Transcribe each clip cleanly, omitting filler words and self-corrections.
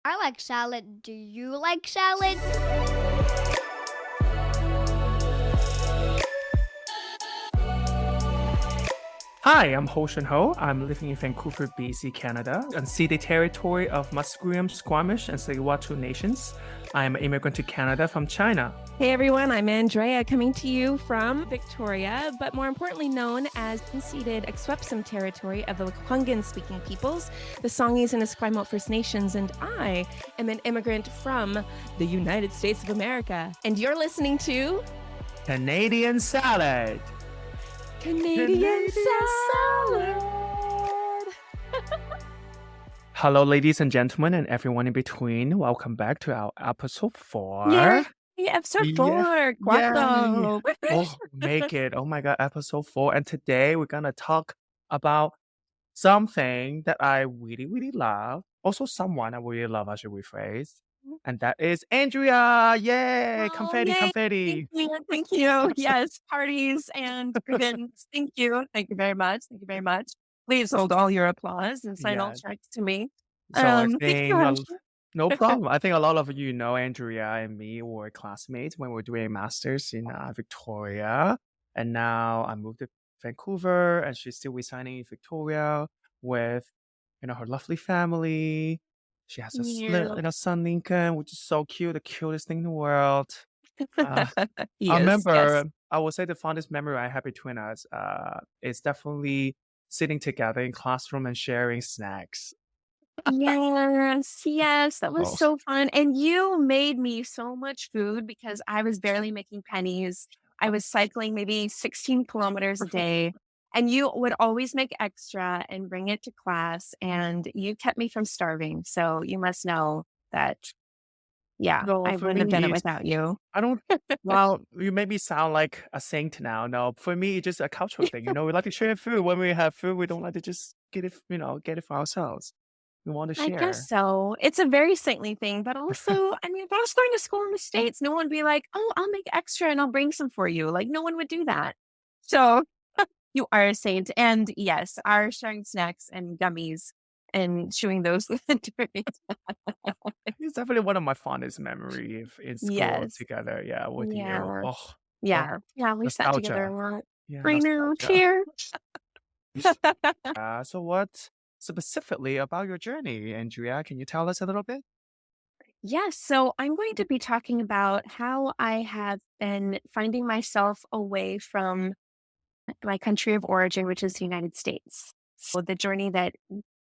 I like salad. Do you like salad? Hi, I'm Ho Shun Ho. I'm living in Vancouver, BC, Canada, unceded territory of Musqueam, Squamish, and Tsleil-Waututh nations. I'm an immigrant to Canada from China. Hey everyone, I'm Andrea coming to you from Victoria, but more importantly known as unceded Akwesasne territory of the Lekwungen speaking peoples, the Songhees and Esquimalt First Nations, and I am an immigrant from the United States of America. And you're listening to Canadian salad. Canadian Salad. Hello, ladies and gentlemen, and everyone in between. Welcome back to our episode 4. Yay! Episode Yeah. 4. Yay. Guapo. Oh, make it. Oh my God, episode 4. And today we're going to talk about something that I really, really love. Also, someone I really love, I should rephrase. And that is Andrea. Yay! Oh, Confetti, yay. confetti. Thank you. Yes, parties and ribbons. Thank you. Thank you very much. Thank you very much. Please hold all your applause and sign all Yeah. checks to me. So I Thank you, think, no Ashley. problem. I think a lot of you know Andrea and me were classmates when we were doing a master's in Victoria. And now I moved to Vancouver and she's still residing in Victoria with, her lovely family. She has a Yeah. son, Lincoln, which is so cute, the cutest thing in the world. Uh, I Yes, yes. remember, I would say the fondest memory I have between us is definitely sitting together in classroom and sharing snacks. Yes, yes, that was Oh, so fun. And you made me so much food because I was barely making pennies. I was cycling maybe 16 kilometers a day. And you would always make extra and bring it to class. And you kept me from starving. So you must know that, yeah, no, I for wouldn't have done it me, without you. I don't, well, you made me sound like a saint now. No, for me, it's just a cultural thing. We like to share food. When we have food, we don't like to just get it for ourselves. We want to I guess share. so. It's a very saintly thing, but also, I mean, if I was going to school in the States, no one would be like, oh, I'll make extra and I'll bring some for you. Like, no one would do that. So you are a saint. And yes, our sharing snacks and gummies and chewing those during. It's definitely one of my fondest memories in school Yes. together. Yeah, with you. Yeah. Oh, oh, Yeah. Yeah. We sat together a nostalgia. lot. Yeah, I know. nostalgia. Cheers. So what specifically about your journey, Andrea? Can you tell us a little bit? Yes. So I'm going to be talking about how I have been finding myself away from my country of origin, which is the United States. So the journey that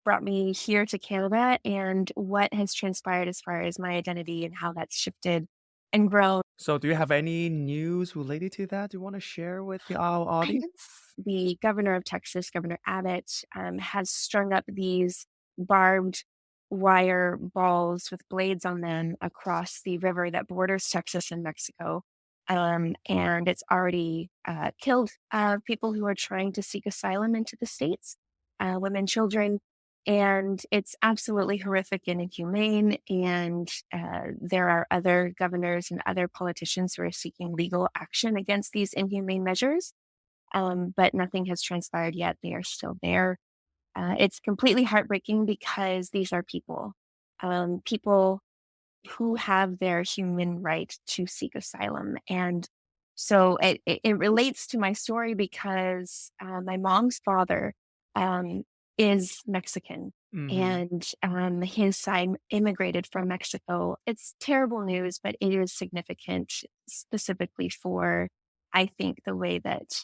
brought me here to Canada and what has transpired as far as my identity and how that's shifted and grown. So do you have any news related to that you want to share with our I audience? guess the governor of Texas, Governor Abbott, has strung up these barbed wire balls with blades on them across the river that borders Texas and Mexico. And it's already killed people who are trying to seek asylum into the States, women, children. And it's absolutely horrific and inhumane. And there are other governors and other politicians who are seeking legal action against these inhumane measures. But nothing has transpired yet. They are still there. It's completely heartbreaking because these are people, people who have their human right to seek asylum. And so it relates to my story because my mom's father is Mexican Mm-hmm. and his side immigrated from Mexico. It's terrible news, but it is significant specifically for, I think, the way that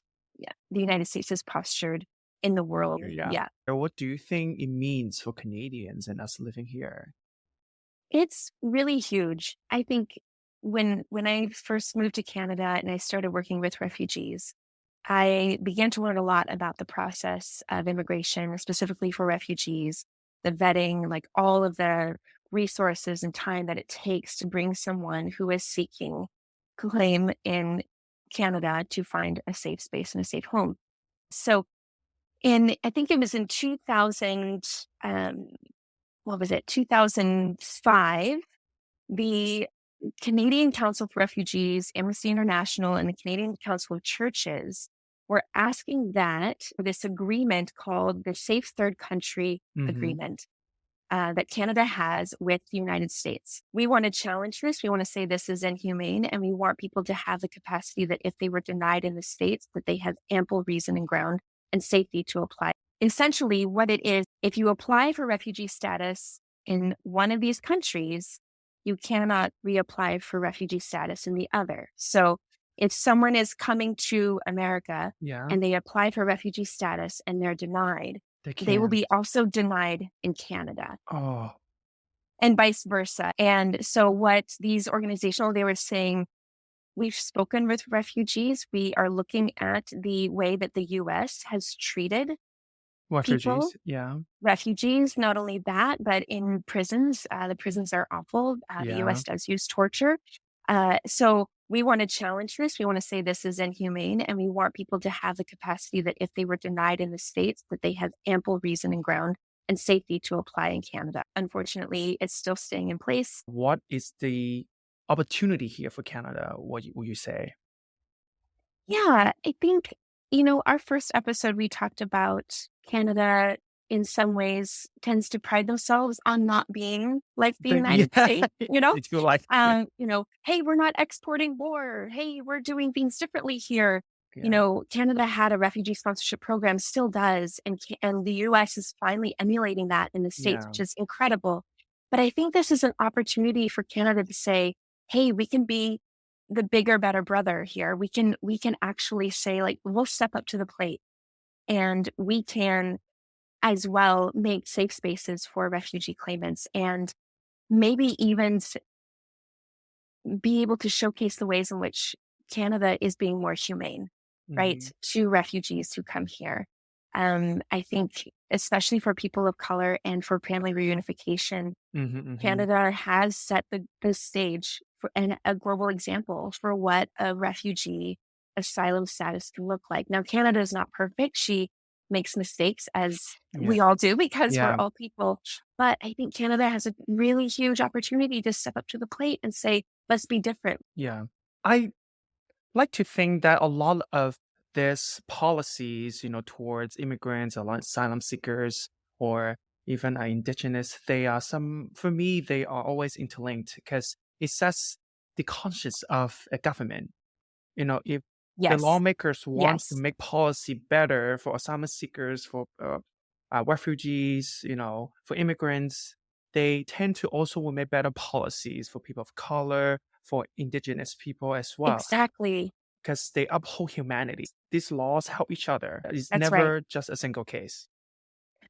the United States is postured in the world. Yeah. Yeah. What do you think it means for Canadians and us living here? It's really huge. I think when I first moved to Canada and I started working with refugees, I began to learn a lot about the process of immigration, specifically for refugees, the vetting, like all of the resources and time that it takes to bring someone who is seeking claim in Canada to find a safe space and a safe home. So I think it was in 2000, what was it, 2005, the Canadian Council for Refugees, Amnesty International, and the Canadian Council of Churches were asking that this agreement called the Safe Third Country Mm-hmm. Agreement that Canada has with the United States. We want to challenge this. We want to say this is inhumane, and we want people to have the capacity that if they were denied in the States, that they have ample reason and ground and safety to apply. Essentially, what it is, if you apply for refugee status in one of these countries, you cannot reapply for refugee status in the other. So if someone is coming to America Yeah. and they apply for refugee status and they're denied, They they will can't. be also denied in Canada Oh, and vice versa. And so what these organizational, they were saying, we've spoken with refugees. We are looking at the way that the US has treated people, refugees. Yeah. refugees, not only that, but in prisons. The prisons are awful. The Yeah. US does use torture. So we want to challenge this. We want to say this is inhumane, and we want people to have the capacity that if they were denied in the States, that they have ample reason and ground and safety to apply in Canada. Unfortunately, it's still staying in place. What is the opportunity here for Canada? Would you say? Yeah, I think, our first episode, we talked about Canada in some ways tends to pride themselves on not being like the United Yeah, States, they feel like it. hey, we're not exporting war. Hey, we're doing things differently here. Yeah. Canada had a refugee sponsorship program, still does, and the US is finally emulating that in the States, Yeah. which is incredible. But I think this is an opportunity for Canada to say, hey, we can be the bigger, better brother here. We can actually say, like, we'll step up to the plate, and we can as well make safe spaces for refugee claimants, and maybe even be able to showcase the ways in which Canada is being more humane, right, Mhm. to refugees who come here. I think, especially for people of color and for family reunification, Mhm, mhm. Canada has set the stage for and a global example for what a refugee asylum status can look like. Now, Canada is not perfect. She makes mistakes, as Yeah. we all do, because we're Yeah. all people. But I think Canada has a really huge opportunity to step up to the plate and say, let's be different. Yeah. I like to think that a lot of these policies, towards immigrants or asylum seekers or even indigenous, they are for me, they are always interlinked because it sets the conscience of a government. If the Yes. lawmakers want to Yes. make policy better for asylum seekers, for refugees, for immigrants, they tend to also will make better policies for people of color, for indigenous people as well Exactly. because they uphold humanity. These laws help each other. It's That's right. never just a single case.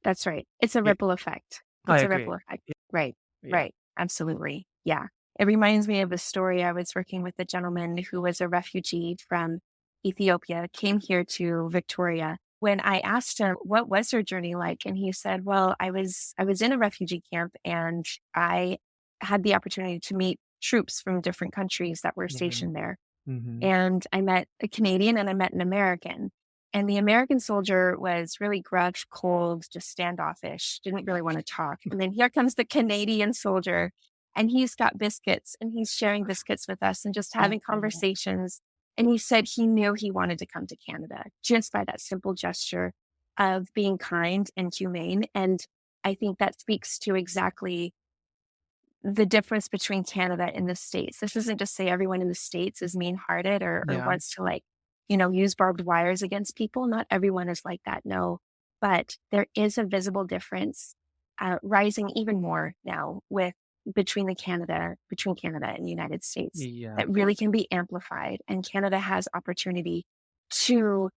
That's right. It's a Yeah, ripple effect. I It's a agree. ripple effect. Right. Yeah. Right. Absolutely. Yeah. It reminds me of a story. I was working with a gentleman who was a refugee from Ethiopia, came here to Victoria. When I asked him what was their journey like, and he said, well, I was in a refugee camp, and I had the opportunity to meet troops from different countries that were Mhm. stationed there. Mhm. And I met a Canadian and I met an American. And the American soldier was really gruff, cold, just standoffish, didn't really want to talk. And then here comes the Canadian soldier, and he's got biscuits, and he's sharing biscuits with us and just having Oh. conversations. And he said he knew he wanted to come to Canada just by that simple gesture of being kind and humane. And I think that speaks to exactly the difference between Canada and the States. This isn't to say everyone in the States is mean hearted, or Yeah. wants to, like, use barbed wires against people. Not everyone is like that. No, but there is a visible difference, rising even more now with between Canada and the United States, Yeah. that really can be amplified. And Canada has opportunity to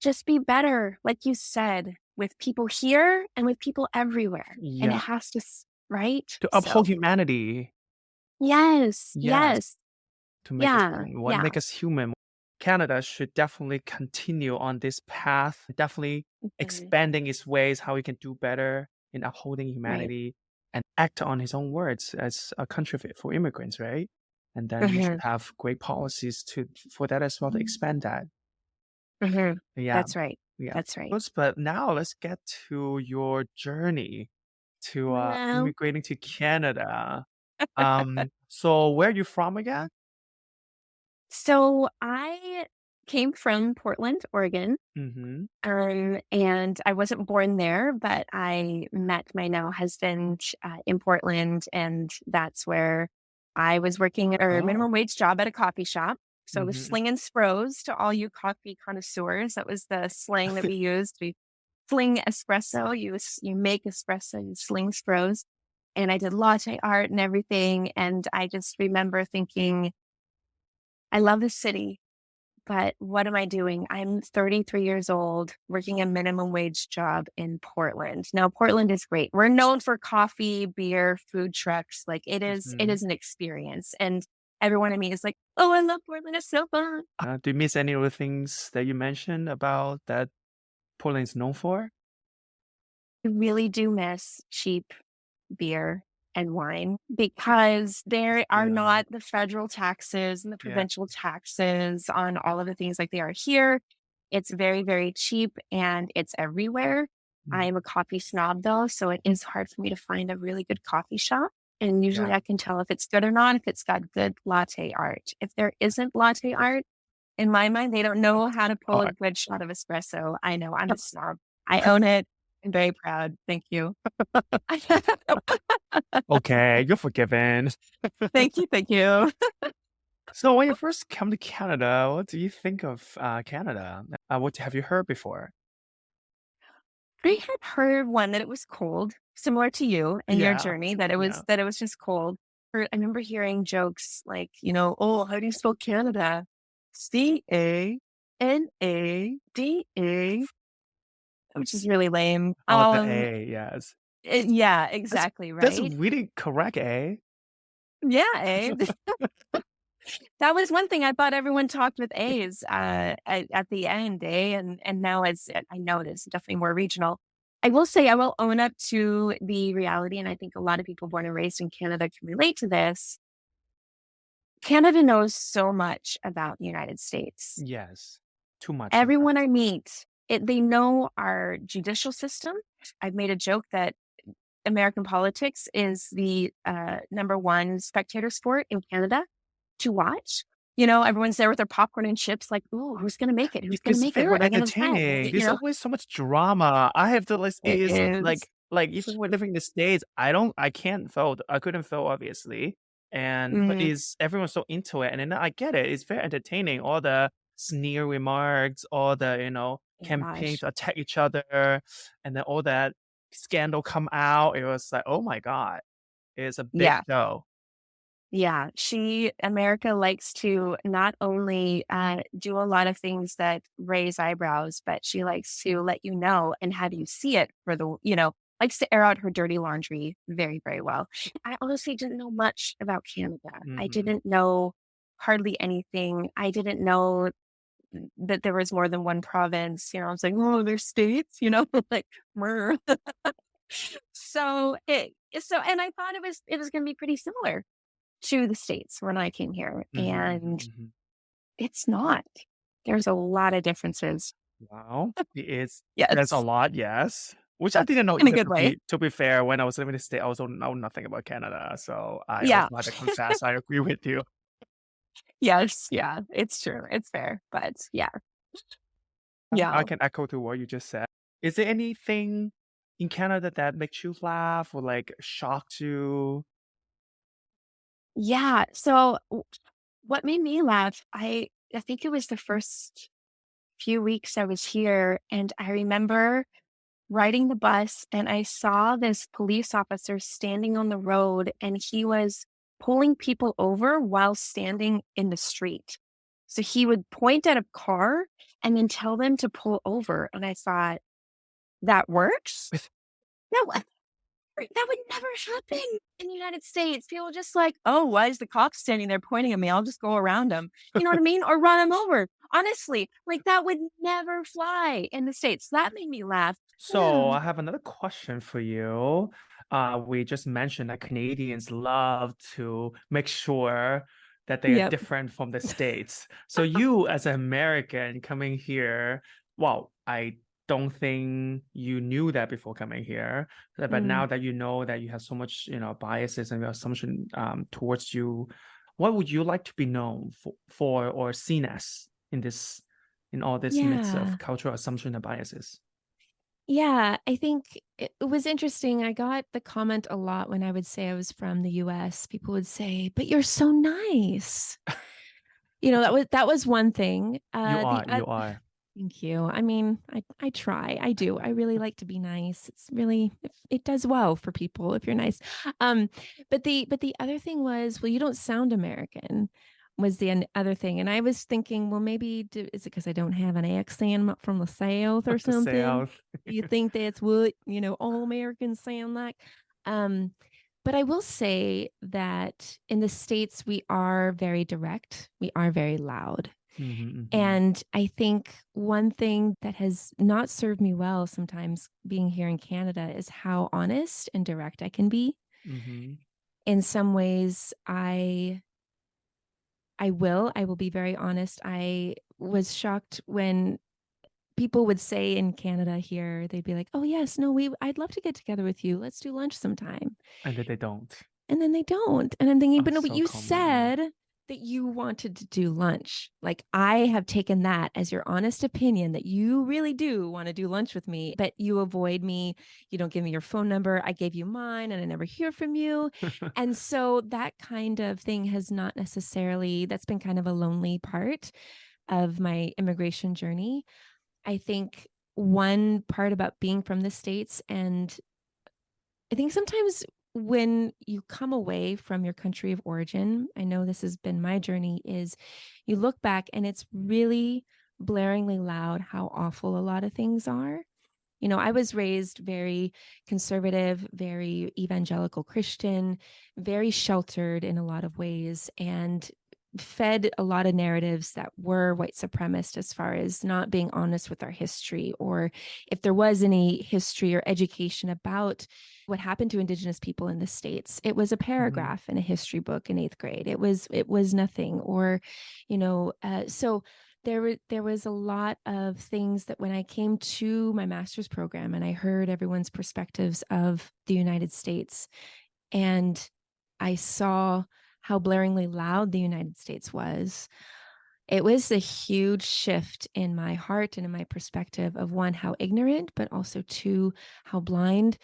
just be better, like you said, with people here and with people everywhere. And it Yeah. has to, right? To uphold So humanity. yes, Yes. yes. To make us Yeah, what yeah. make us human. Canada should definitely continue on this path, definitely Mhm. expanding its ways, how we can do better in upholding Right. humanity and act on his own words as a country for immigrants, right? And then we should Mhm, have great policies for that as well to expand that. mhm. Yeah, That's right. yeah. That's right. But now let's get to your journey to Well, immigrating to Canada. So where are you from again? so I came from Portland, Oregon. Mm-hmm. And I wasn't born there, but I met my now husband in Portland, and that's where I was working at a Oh. minimum wage job at a coffee shop. So I was Mm-hmm. slinging spros to all you coffee connoisseurs. That was the slang that we used. We fling espresso. You make espresso. You sling spros, and I did latte art and everything. And I just remember thinking, I love this city. But what am I doing? I'm 33 years old, working a minimum wage job in Portland. Now, Portland is great. We're known for coffee, beer, food trucks. Like it Mm-hmm. is an experience. And everyone in me is like, oh, I love Portland. It's so fun. Do you miss any of the things that you mentioned about that Portland is known for? I really do miss cheap beer and wine because there are Yeah. not the federal taxes and the Yeah. provincial taxes on all of the things like they are here. It's very, very cheap and it's everywhere. I Mm. am a coffee snob though, so it is hard for me to find a really good coffee shop. And usually Yeah. I can tell if it's good or not, if it's got good latte art. If there isn't latte art, in my mind, they don't know how to pull Oh, a good shot of espresso. I know I'm a snob. I own it. I'm very proud. Thank you. okay, you're forgiven. Thank you, thank you. So when you first come to Canada, what do you think of Canada? What have you heard before? I had heard one that it was cold, similar to you and your Yeah. journey, Yeah. that it was just cold. I remember hearing jokes like, you know, oh, how do you spell Canada? Canada, which is really lame. Oh, the A, yes. Yeah, That's exactly that's right. really correct, eh? Yeah, eh? That was one thing I thought everyone talked with A's at the end, eh? And now I know it's definitely more regional. I will say I will own up to the reality, and I think a lot of people born and raised in Canada can relate to this. Canada knows so much about the United States. Yes. Too much Everyone I sometimes. meet, they know our judicial system. I've made a joke that American politics is the number one spectator sport in Canada to watch. You know, everyone's there with their popcorn and chips, like, "Ooh, who's gonna make it? Who's gonna Because make it? very What are they gonna decide?" entertaining. You There's know, always so much drama. I have to like it see is is. like even when living in the States, I can't vote. I couldn't vote obviously. And but Mm, is everyone so into it? And then I get it. It's very entertaining. All the sneer remarks, all the, oh my campaign gosh. to attack each other, and then all that scandal come out. It was like, oh my God. It's a big Yeah. show. Yeah, America likes to not only do a lot of things that raise eyebrows, but she likes to let you know and have you see it for likes to air out her dirty laundry very, very well. I honestly didn't know much about Canada. I Mhm. didn't know hardly anything. I didn't know that there was more than one province. You know, I was like, oh, there's states, like, "Mer." And I thought it was going to be pretty similar to the States when I came here, Mhm, mhm, and mhm. it's not. There's a lot of differences. Wow. There's a Yes, lot, yes. Which I didn't know in a either good way. to be fair, when I was living in the States, I also know nothing about Canada. So I Yeah. also had to confess I agree with you. Yes, yeah, it's true. It's fair, but yeah. I Yeah. can echo to what you just said. Is there anything in Canada that makes you laugh or like shocked you? Yeah, so what made me laugh, I think it was the first few weeks I was here, and I remember riding the bus and I saw this police officer standing on the road and he was pulling people over while standing in the street. So he would point at a car and then tell them to pull over. And I thought, that works? No, that would never happen in the United States. People just like, oh, why is the cop standing there pointing at me? I'll just go around him. You know what I mean? Or run him over. Honestly, like that would never fly in the States. That made me laugh. So I have another question for you. We just mentioned that Canadians love to make sure that they are Yep. different from the States. So you, as an American coming here, well, I don't think you knew that before coming here. But Mm. now that you know that you have so much, biases and assumption towards you, what would you like to be known for or seen as in this in all this midst Yeah. of cultural assumption and biases? Yeah, I think it was interesting. I got the comment a lot when I would say I was from the US. People would say, "But you're so nice." That was one thing. You The are, you are. Thank you. I mean, I try. I do. I really like to be nice. It's really it does well for people if you're nice. Um, but the other thing was, well, you don't sound American. Was the other thing, and I was thinking, well, maybe is it because I don't have an accent? I'm not from the South or The something? South. Do you think that's what all Americans sound like? Um, but I will say that in the States, we are very direct. We are very loud. Hmm, hmm, And I think one thing that has not served me well sometimes being here in Canada is how honest and direct I can be. hmm. In some ways, I will be very honest. I was shocked when people would say in Canada here, they'd be like, "Oh yes, no, I'd love to get together with you. Let's do lunch sometime." And that they don't. And then they don't. And I'm thinking, Oh, but no, but so you common, yeah. said that you wanted to do lunch. Like, I have taken that as your honest opinion that you really do want to do lunch with me, but you avoid me. You don't give me your phone number. I gave you mine and I never hear from you. And so that kind of thing has not necessarily, that's been kind of a lonely part of my immigration journey. I think one part about being from the States, and I think sometimes when you come away from your country of origin, I know this has been my journey, is you look back and it's really blaringly loud how awful a lot of things are. I was raised very conservative, very evangelical Christian, very sheltered in a lot of ways, and fed a lot of narratives that were white supremacist as far as not being honest with our history, or if there was any history or education about what happened to Indigenous people in the States. It was a Hmm. paragraph in a history book in 8th grade. It was nothing, or, so there was a lot of things that when I came to my master's program and I heard everyone's perspectives of the United States, and I saw how blaringly loud the United States was, it was a huge shift in my heart and in my perspective of, one, how ignorant, but also two, how blind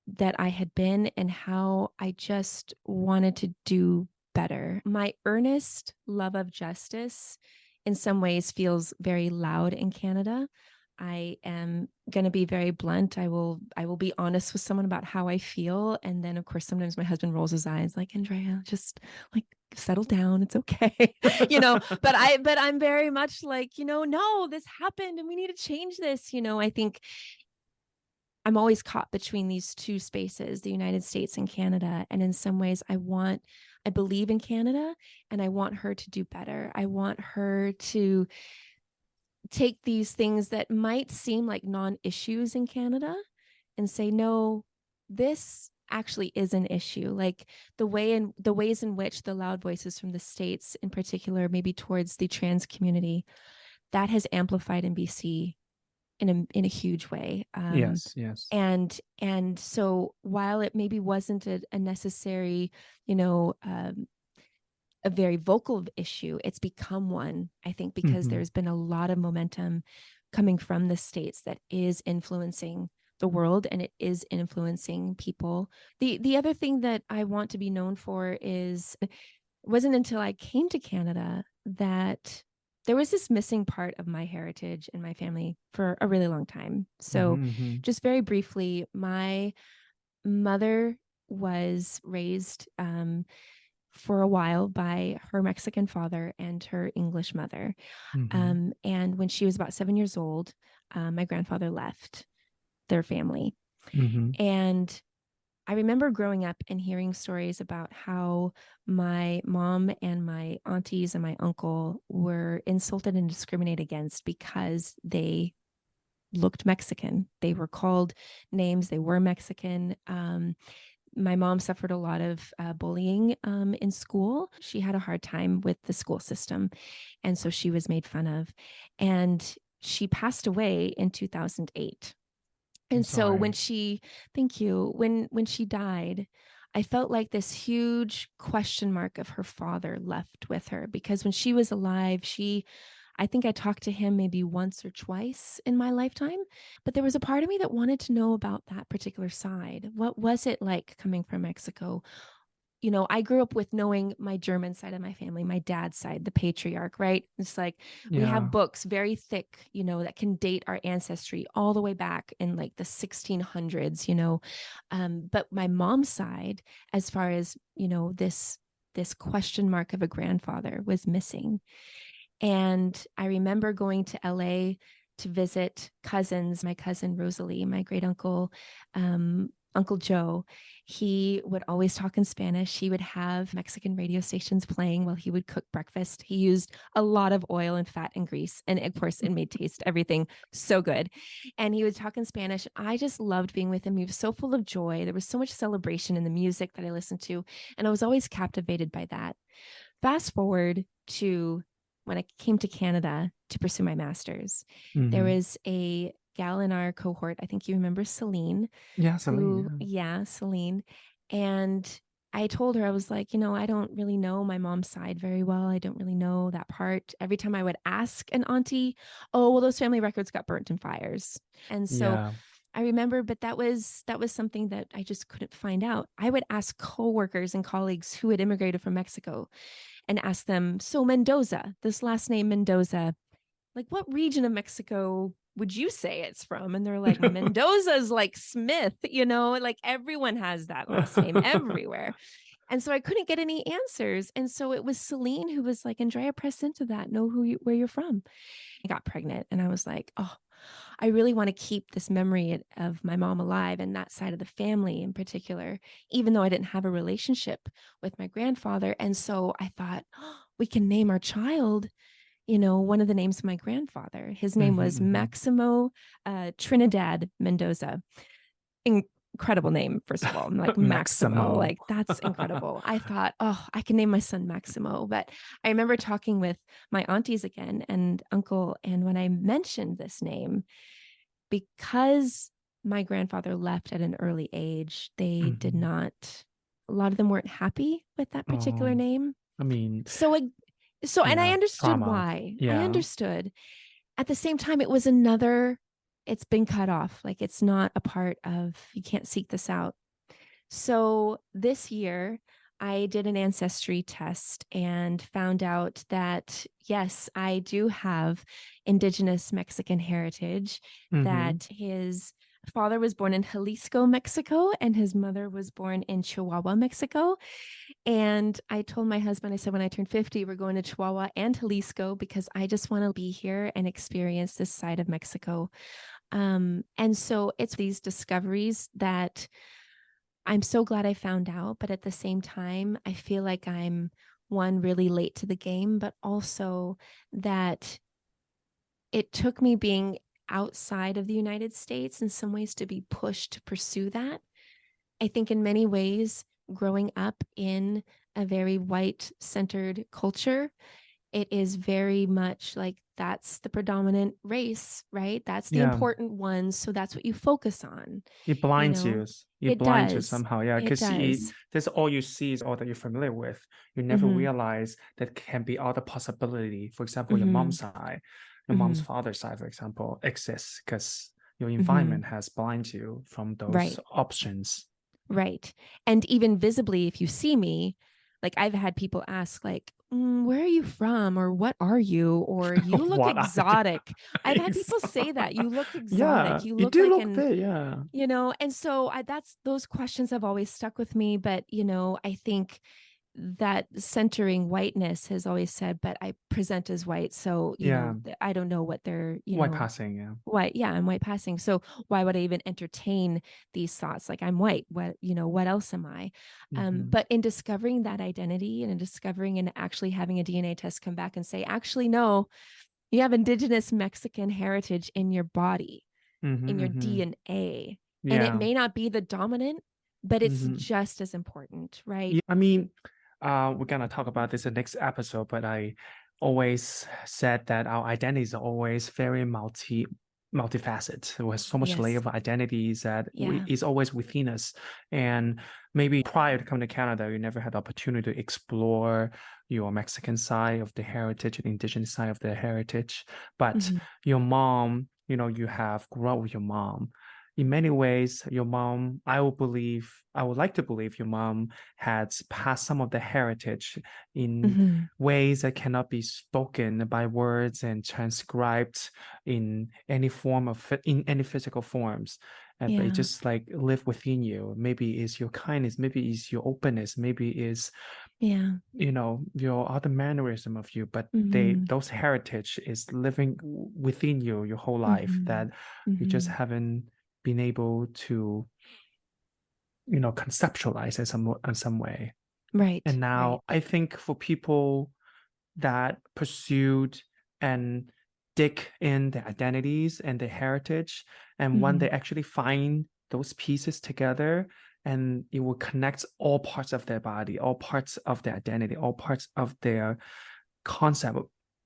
that I had been, and how I just wanted to do better. My earnest love of justice in some ways feels very loud in Canada. I am going to be very blunt. I will be honest with someone about how I feel, and then of course sometimes my husband rolls his eyes like, "Andrea, just like settle down. It's okay." But I'm very much like, no, this happened and we need to change this. I think I'm always caught between these two spaces, the United States and Canada. And in some ways, I believe in Canada and I want her to do better. I want her to take these things that might seem like non-issues in Canada and say, no, this actually is an issue. Like the ways in which the loud voices from the States, in particular, maybe towards the trans community, that has amplified in BC in a huge way. Yes, yes. And so while it maybe wasn't a necessary, a very vocal issue, it's become one, I think, because Hmm. there's been a lot of momentum coming from the States that is influencing the world, and it is influencing people. The other thing that I want to be known for is, it wasn't until I came to Canada that there was this missing part of my heritage and my family for a really long time. So, Hmm, hmm. just very briefly, my mother was raised for a while by her Mexican father and her English mother. Hmm. And when she was about 7 years old, my grandfather left their family. Hmm. And I remember growing up and hearing stories about how my mom and my aunties and my uncle were insulted and discriminated against because they looked Mexican. They were called names, they were Mexican. My mom suffered a lot of bullying in school. She had a hard time with the school system. And so she was made fun of. And she passed away in 2008. I'm And so sorry. thank you, when she died, I felt like this huge question mark of her father left with her, because when she was alive, she I think I talked to him maybe once or twice in my lifetime, but there was a part of me that wanted to know about that particular side. What was it like coming from Mexico? I grew up with knowing my German side of my family, my dad's side, the patriarch, right? It's like we have Yeah. books very thick, that can date our ancestry all the way back in like the 1600s. But my mom's side, as far as, this question mark of a grandfather was missing. And I remember going to LA to visit cousins, my cousin Rosalie, my great uncle, Uncle Joe. He would always talk in Spanish. He would have Mexican radio stations playing while he would cook breakfast. He used a lot of oil and fat and grease. And of course, it made taste everything so good. And he would talk in Spanish. I just loved being with him. He was so full of joy. There was so much celebration in the music that I listened to. And I was always captivated by that. Fast forward to when I came to Canada to pursue my master's, there Mm-hmm. was a gal in our cohort. I think you remember Celine, Yeah, Celine. Celine. And I told her, I was like, I don't really know my mom's side very well. I don't really know that part. Every time I would ask an auntie, oh, well, those family records got burnt in fires. And so Yeah. I remember, but that was something that I just couldn't find out. I would ask coworkers and colleagues who had immigrated from Mexico and ask them, so Mendoza, this last name Mendoza, like what region of Mexico would you say it's from? And they're like, Mendoza's like Smith, like everyone has that last name everywhere. And so I couldn't get any answers. And so it was Celine who was like, Andrea, press into that, know where you're from. I got pregnant and I was like, oh, I really want to keep this memory of my mom alive and that side of the family in particular, even though I didn't have a relationship with my grandfather. And so I thought, oh, we can name our child, one of the names of my grandfather. His name Mm-hmm, was mm-hmm. Maximo Trinidad Mendoza. Incredible name, first of all. I'm like, Maximo, Maximo. like that's incredible. I thought, oh, I can name my son Maximo. But I remember talking with my aunties again and uncle. And when I mentioned this name, because my grandfather left at an early age, they did Mm-hmm. not, a lot of them weren't happy with that particular Oh, name. I mean, And I yeah, understood trauma. why. I Yeah. understood. At the same time, it's been cut off. Like it's not a part of, you can't seek this out. So this year, I did an ancestry test and found out that, yes, I do have indigenous Mexican heritage, Mm-hmm. that his father was born in Jalisco, Mexico, and his mother was born in Chihuahua, Mexico. And I told my husband, I said, when I turn 50, we're going to Chihuahua and Jalisco because I just want to be here and experience this side of Mexico. And so it's these discoveries that I'm so glad I found out, but at the same time, I feel like I'm one really late to the game, but also that it took me being outside of the United States in some ways to be pushed to pursue that. I think in many ways, growing up in a very white centered culture, it is very much like that's the predominant race, right? That's the Yeah. important one. So that's what you focus on, It you blinds you. know? It It blinds you does. somehow. Yeah. It Because does. that's all you see is all that you're familiar with. You never Mm-hmm. realize that can be other possibility. For example, your Mm-hmm. mom's side, your mom's Mm-hmm. father's side, for example, exists because your Mm-hmm. environment has blinded you from those Right. options. Right. And even visibly, if you see me, like I've had people ask, like, where are you from? Or what are you? Or you look What are you? exotic. I've had people say that. You look Yeah, exotic. You you look do like look an, big. Yeah. and so that's those questions have always stuck with me. But, I think that centering whiteness has always said, but I present as white. So, Yeah. I don't know what they're, White passing. Yeah. white. Yeah, I'm white passing. So why would I even entertain these thoughts? Like I'm white. What else am I? Hmm. But in discovering that identity and in discovering and actually having a DNA test come back and say, actually, no, you have indigenous Mexican heritage in your body, in Hmm. your Hmm. DNA. And it Yeah. may not be the dominant, but it's Hmm. just as important, right? Yeah, I mean, we're gonna talk about this in the next episode, but I always said that our identities are always very multifaceted. It has so much layer Yes. of identities that Yeah. is always within us. And maybe prior to coming to Canada, you never had the opportunity to explore your Mexican side of the heritage and indigenous side of the heritage. But Hmm. your mom, you have grown up with your mom. In many ways, your mom, I would like to believe your mom has passed some of the heritage in Hmm. ways that cannot be spoken by words and transcribed in any in any physical forms. But it Yeah. just like live within you. Maybe it's your kindness, maybe it's your openness, maybe it's Yeah. your other mannerism of you, but Hmm. those heritage is living within you your whole life Hmm. that you just Hmm. haven't been able to conceptualize in some way. Right. And Right. now I think for people that pursued and dig in their identities and their heritage, and when they Hmm. actually find those pieces together, and it will connect all parts of their body, all parts of their identity, all parts of their concept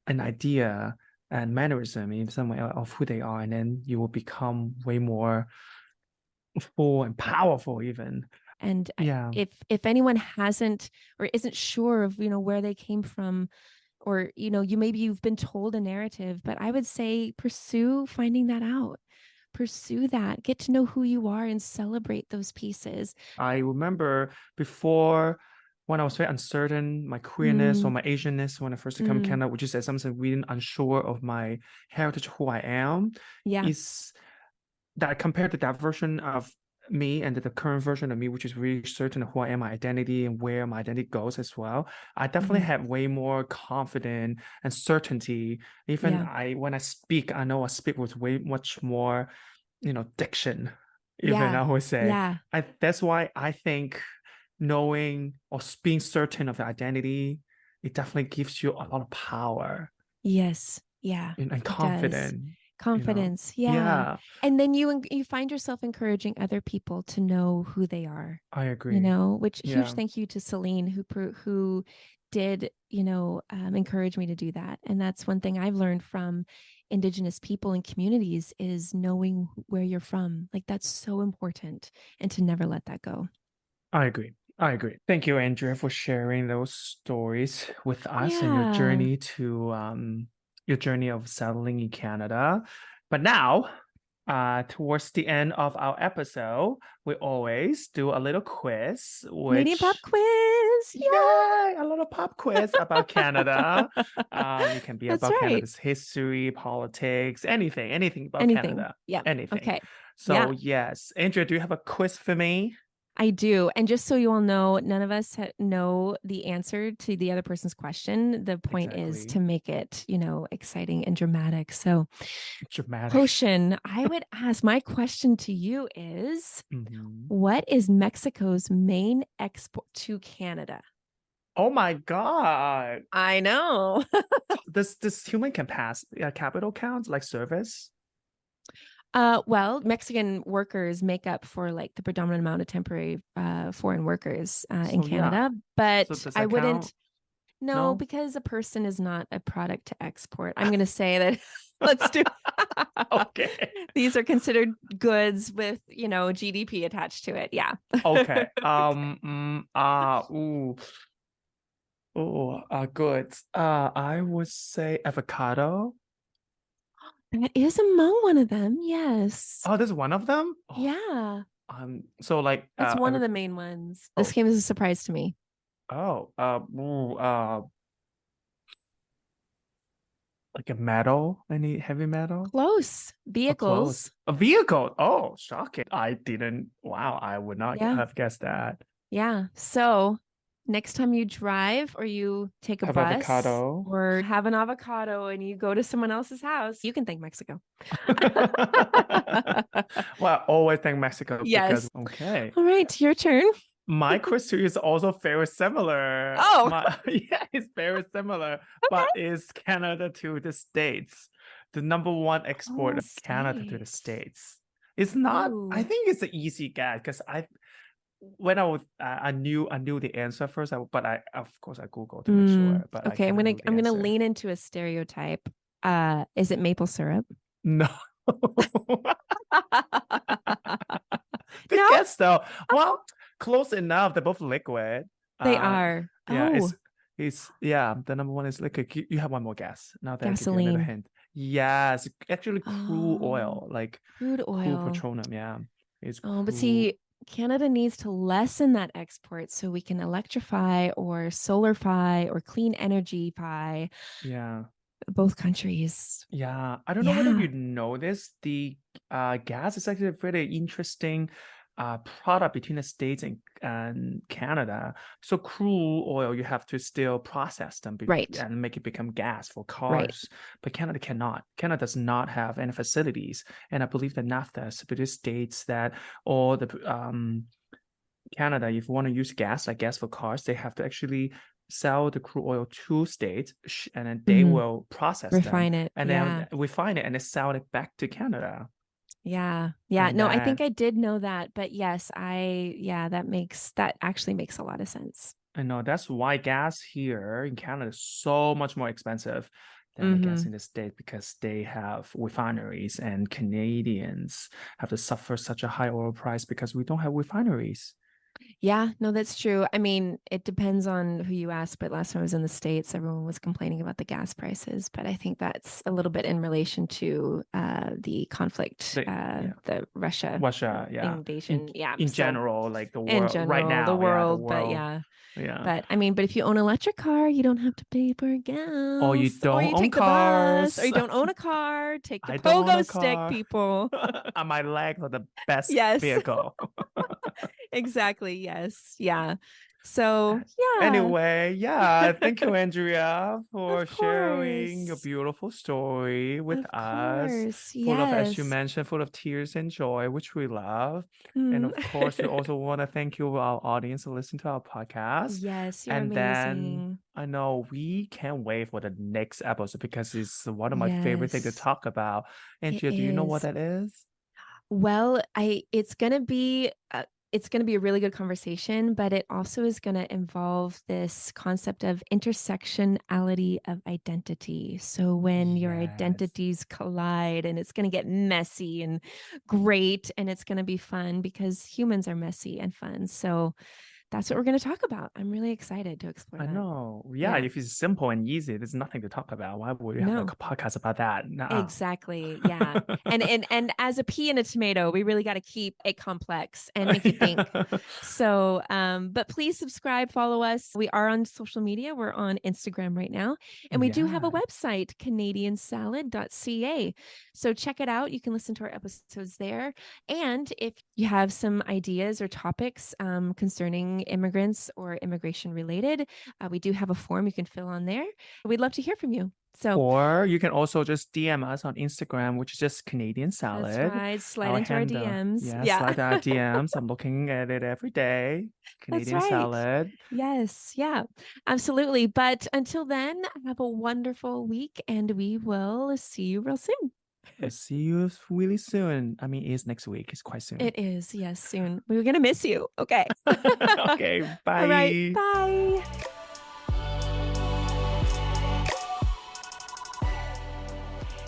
and idea and mannerism in some way of who they are, and then you will become way more full and powerful even. And Yeah, if anyone hasn't or isn't sure of, where they came from, or, you've been told a narrative, but I would say pursue finding that out. Pursue that. Get to know who you are and celebrate those pieces. I remember before when I was very uncertain, my queerness or Mm, my Asianness when I first came to mm, Canada, which is something really unsure of my heritage, who I am, yeah. is that compared to that version of me and the current version of me, which is really certain of who I am, my identity and where my identity goes as well. I definitely Hmm. have way more confidence and certainty. Even Yeah. when I speak, I know I speak with way much more, diction. Even Yeah. I would say, Yeah. that's why I think knowing or being certain of the identity, it definitely gives you a lot of power Yes. Yeah. and It does. confidence. Confidence. Yeah. Yeah, And then you find yourself encouraging other people to know who they are, I agree. which huge Yeah, thank you to Celine who did, encourage me to do that. And that's one thing I've learned from Indigenous people and communities is knowing where you're from. Like that's so important and to never let that go. I agree. I agree. Thank you, Andrea, for sharing those stories with us and Yeah. your journey of settling in Canada. But now, towards the end of our episode, we always do a little quiz, Canadian pop which quiz. yay, a little pop quiz about Canada. It can be That's about right. Canada's history, politics, anything about Anything. Canada, Yeah. anything. Okay. Yeah. So yes, Andrea, do you have a quiz for me? I do. And just so you all know, none of us know the answer to the other person's question. The point is Exactly. to make it, exciting and dramatic. So, Dramatic. Hoshin, I would ask my question to you is Mhm. what is Mexico's main export to Canada? Oh my God. I know. Does human can pass capital count like service? Well, Mexican workers make up for like the predominant amount of temporary foreign workers in So yeah. Canada, So but does I that count? wouldn't. No, No? because a person is not a product to export. I'm going to say that let's do Okay. these are considered goods with, GDP attached to it. Yeah. Okay. Ooh. Oh, good. I would say avocado. That is among one of them. Yes. Oh, there's one of them? Oh, Yeah. so like It's one of the main ones. This oh, came as a surprise to me. like a metal, any heavy metal? Close. Oh, close. Vehicles. A vehicle. Oh, shocking. I didn't. Wow, I would not Yeah. have guessed that. Yeah. So next time you drive or you take a Have bus avocado. or have an avocado and you go to someone else's house, you can thank Mexico. Well, I always think Mexico because Yes. okay. All right. Your turn. My quiz to you is also very similar. Oh, My yeah, it's very similar, okay. but is Canada to the States. The number one export Oh, of Canada to the States. States. It's not, I Ooh. think it's an easy guess because when I was I knew the answer first, but I of course I Googled to make sure, but I Okay. kind of knew the I'm gonna answer. lean into a stereotype. Is it maple syrup? No, Good No, guess though. Well, close enough. They're both liquid. they Uh, are. yeah, Oh, it's yeah. The number one is liquid. You have one more guess. Now that I give you a little gasoline. hint. Yes, actually crude Oh, oil, like crude crude oil. petroleum. Yeah, it's Oh, but crude. see, Canada needs to lessen that export so we can electrify or solarify or clean energyfy Yeah. both countries. Yeah, I don't know whether you Yeah, know this. The gas is actually a very interesting product between the States and Canada. So crude oil, you have to still process them right, and make it become gas for right. cars. But Canada cannot. Canada does not have any facilities. And I believe that NAFTA specifically states that all the Canada, if you want to use gas, like gas for cars, they have to actually sell the crude oil to states, and then they Hmm. will process them, Refine it. and then Yeah. refine it, and then sell it back to Canada. Yeah. Yeah. And No, I think then I did know that, but yes, that actually makes a lot of sense. I know that's why gas here in Canada is so much more expensive than the gas Hmm. in the States because they have refineries, and Canadians have to suffer such a high oil price because we don't have refineries. Yeah, no, that's true. I mean, it depends on who you ask, but last time I was in the States, everyone was complaining about the gas prices. But I think that's a little bit in relation to the conflict, Yeah, the Russia Russia, yeah. In invasion. Yeah. in So general, like the in world right general, the now, yeah, the world, but world, yeah. yeah. But I mean, but if you own an electric car, you don't have to pay for Or you gas, or don't you own take the bus, or cars. you don't own a car, take the I don't own pogo a stick, car. people. And my legs are the best Yes, vehicle. exactly. Yes. Yeah. So, yeah, Anyway, yeah, thank you, Andrea, for of sharing your course. beautiful story with Of us, course. full of, as you Yes. mentioned, full of tears and joy, which we love. And Mm. of course, we also want to thank you, our audience, to listen to our podcast. Yes, you're And then amazing. I know we can't wait for the next episode because it's one of my favorite things to Yes, talk about. it Andrea, do you know what is. that is? Well, it's going to be a really good conversation, but it also is going to involve this concept of intersectionality of identity. So when your Yes. identities collide, and it's going to get messy and great, and it's going to be fun because humans are messy and fun. So that's what we're going to talk about. I'm really excited to explore I that. know. Yeah, Yeah. if it's simple and easy, there's nothing to talk about. Why would we have a No. podcast about that? Nuh-uh. Exactly. Yeah. And as a pea and a tomato, we really got to keep it complex and make you think. Yeah. So, but please subscribe, follow us. We are on social media. We're on Instagram right now. And we do have a Yeah. website, canadiansalad.ca. So check it out. You can listen to our episodes there. And if you have some ideas or topics concerning immigrants or immigration related, we do have a form you can fill on there. We'd love to hear from you. So Or you can also just DM us on Instagram, which is just Canadian that's Salad. right. Slide Our into our handle. DMs. Yeah, Yeah, slide our DMs. I'm looking at it every day. that's Canadian right. Salad. Yes. Yeah, absolutely. But until then, have a wonderful week and we will see you real soon. We'll see you really soon. I mean, it's next week. It's quite soon. It is. Yes, soon. We're going to miss you. Okay. Okay, All right. bye. Bye.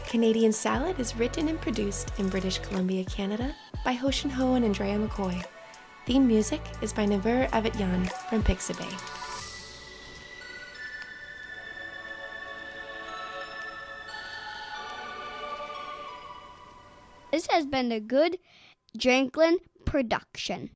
Canadian Salad is written and produced in British Columbia, Canada by Hoshin Ho and Andrea McCoy. Theme music is by Naver Avetyan from Pixabay. This has been a good Drinklin production.